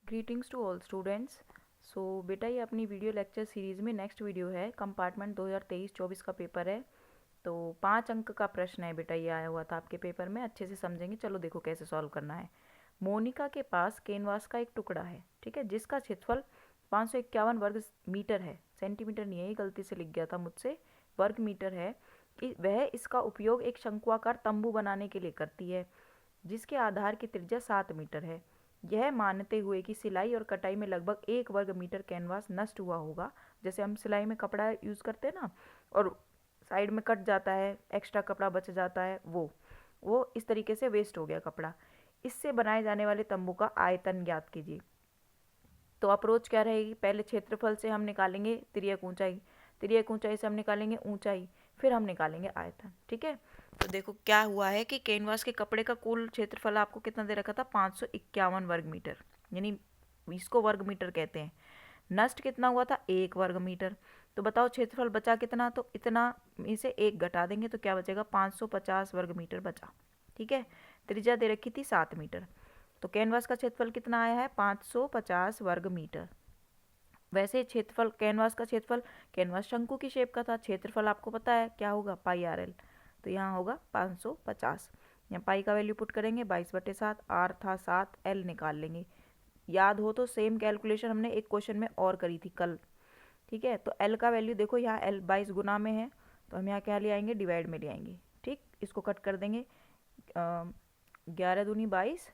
Greetings to all students. So बेटा ये अपनी वीडियो लेक्चर सीरीज़ में नेक्स्ट वीडियो है। कंपार्टमेंट 2023-24 का पेपर है। तो 5 अंक का प्रश्न है बेटा, ये आया हुआ था आपके पेपर में, अच्छे से समझेंगे। चलो देखो कैसे सॉल्व करना है। मोनिका के पास कैनवास का एक टुकड़ा है, ठीक है, जिसका क्षेत्रफल 551 वर्ग मीटर है। सेंटीमीटर नहीं है, ये गलती से लिख गया था मुझसे, वर्ग मीटर है। वह इसका उपयोग एक शंक्वाकार तंबू बनाने के लिए करती है, जिसके आधार की त्रिज्या 7 मीटर है। यह मानते हुए कि सिलाई और कटाई में लगभग 1 वर्ग मीटर कैनवास नष्ट हुआ होगा। जैसे हम सिलाई में कपड़ा यूज़ करते हैं ना, और साइड में कट जाता है, एक्स्ट्रा कपड़ा बच जाता है, वो इस तरीके से वेस्ट हो गया कपड़ा। इससे बनाए जाने वाले तंबू का आयतन ज्ञात कीजिए। तो अप्रोच क्या रहेगी, पहले क्षेत्रफल से हम निकालेंगे तिर्यक ऊंचाई, तिर्यक ऊंचाई से हम निकालेंगे ऊंचाई, फिर हम निकालेंगे आयतन, ठीक है। तो देखो क्या हुआ है कि कैनवास के कपड़े का कुल क्षेत्रफल आपको कितना दे रखा था, 551 वर्ग मीटर, यानी इसको वर्ग मीटर कहते हैं। नष्ट कितना हुआ था, 1 वर्ग मीटर। तो बताओ क्षेत्रफल बचा कितना, तो इतना में से 1 घटा देंगे तो क्या बचेगा, 550 वर्ग मीटर बचा, ठीक है। त्रिज्या दे रखी थी 7 मीटर। तो कैनवास का क्षेत्रफल कितना आया है, 550 वर्ग मीटर। वैसे क्षेत्रफल कैनवास का क्षेत्रफल, कैनवास शंकु की शेप का था, क्षेत्रफल आपको पता है क्या होगा, पाई आर एल। तो यहाँ होगा 550। यहाँ पाई का वैल्यू पुट करेंगे 22/7, आर था 7, एल निकाल लेंगे। याद हो तो सेम कैलकुलेशन हमने एक क्वेश्चन में और करी थी कल, ठीक है। तो एल का वैल्यू देखो, यहाँ एल 22 गुना में है, तो हम यहाँ क्या ले आएंगे, डिवाइड में ले आएंगे, ठीक। इसको कट कर देंगे, 11 दूनी 22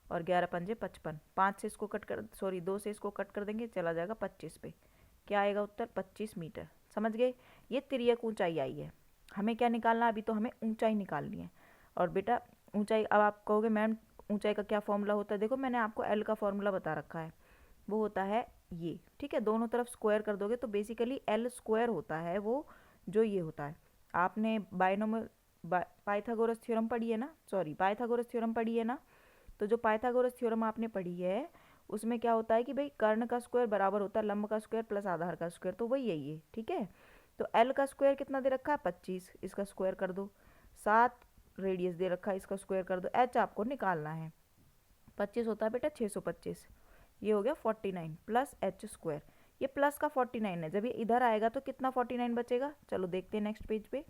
और 11 पंजे 55, 5 से इसको कट कर, सॉरी 2 से इसको कट कर देंगे, चला जाएगा 25 पे। क्या आएगा उत्तर, 25 मीटर। समझ गए, ये तिर्यक ऊंचाई आई है। हमें क्या निकालना, अभी तो हमें ऊंचाई निकालनी है। और बेटा ऊंचाई, अब आप कहोगे मैम ऊंचाई का क्या फॉर्मूला होता है, देखो मैंने आपको एल का फॉर्मूला बता रखा है, वो होता है ये, ठीक है। दोनों तरफ स्क्वायर कर दोगे तो बेसिकली एल स्क्वायर होता है वो, जो ये होता है। आपने बायनोमियल पाइथागोरस थ्योरम पढ़ी है ना, सॉरी पाइथागोरस थ्योरम पढ़ी है ना। तो जो पाइथागोरस थ्योरम आपने पढ़ी है, उसमें क्या होता है कि भाई कर्ण का स्क्वायर बराबर होता है लंब का स्क्वायर प्लस आधार का स्क्वायर, तो वही है ये, ठीक है। तो एल का स्क्वायर कितना दे रखा है, 25, इसका स्क्वायर कर दो। 7 रेडियस दे रखा है, इसका स्क्वायर कर दो। एच आपको निकालना है, 25 होता है बेटा 625, ये हो गया 49 प्लस एच स्क्वायर। ये प्लस का 49 है, जब ये इधर आएगा तो कितना 49 बचेगा, चलो देखते हैं नेक्स्ट पेज पे।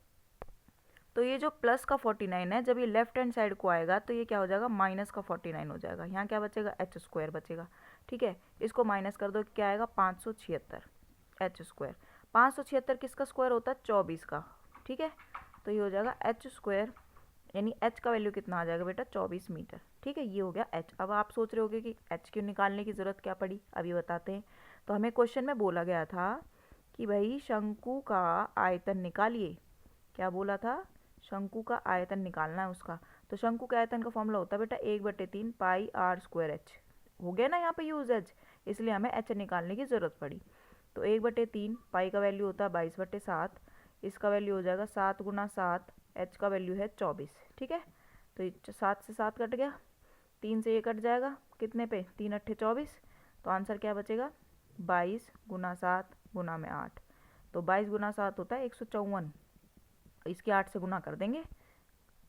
तो ये जो प्लस का 49 है, जब ये लेफ्ट हैंड साइड को आएगा तो ये क्या हो जाएगा, माइनस का 49 हो जाएगा। यहाँ क्या बचेगा, एच स्क्वायर बचेगा, ठीक है। इसको माइनस कर दो, क्या आएगा 576 एच स्क्वायर। 576 किसका स्क्वायर होता है, 24 का, ठीक है। तो ये हो जाएगा एच स्क्वायर, यानी एच का वैल्यू कितना आ जाएगा बेटा, 24 मीटर, ठीक है। ये हो गया एच। अब आप सोच रहे होगे कि एच क्यों निकालने की ज़रूरत क्या पड़ी, अभी बताते हैं। तो हमें क्वेश्चन में बोला गया था कि भाई शंकु का आयतन निकालिए, क्या बोला था, शंकु का आयतन निकालना है उसका। तो शंकु के आयतन का फॉर्मूला होता है बेटा 1/3 पाई आर स्क्वायर एच। हो गया ना यहाँ पे यूज एच, इसलिए हमें एच निकालने की ज़रूरत पड़ी। तो 1/3 पाई का वैल्यू होता है 22/7, इसका वैल्यू हो जाएगा 7 गुना 7, एच का वैल्यू है 24, ठीक है। तो 7 से 7 कट गया, 3 से ये कट जाएगा, कितने पे, 3 अट्ठे 24। तो आंसर क्या बचेगा, 22 गुना 7 गुना में 8। तो 22 गुना 7 होता है 154, इसके 8 से गुना कर देंगे।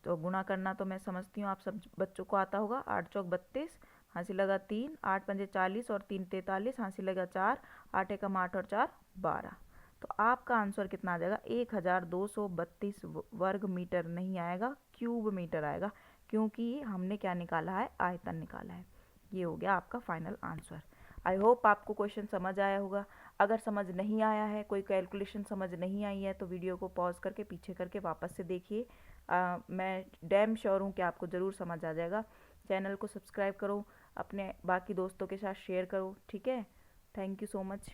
तो गुना करना तो मैं समझती हूँ आप सब बच्चों को आता होगा। 8 चौक 32, हाँसी लगा 3, 8 पंजे 40 और 3 43, हाँसी लगा 4, 8 एकम 8 और 4 12। तो आपका आंसर कितना आ जाएगा, 1232 वर्ग मीटर नहीं आएगा, क्यूब मीटर आएगा, क्योंकि हमने क्या निकाला है, आयतन निकाला है। ये हो गया आपका फाइनल आंसर। आई होप आपको क्वेश्चन समझ आया होगा। अगर समझ नहीं आया है, कोई कैलकुलेशन समझ नहीं आई है, तो वीडियो को पॉज करके पीछे करके वापस से देखिए। मैं डैम श्योर हूँ कि आपको ज़रूर समझ आ जाएगा। चैनल को सब्सक्राइब करो, अपने बाकी दोस्तों के साथ शेयर करो, ठीक है। Thank you so much.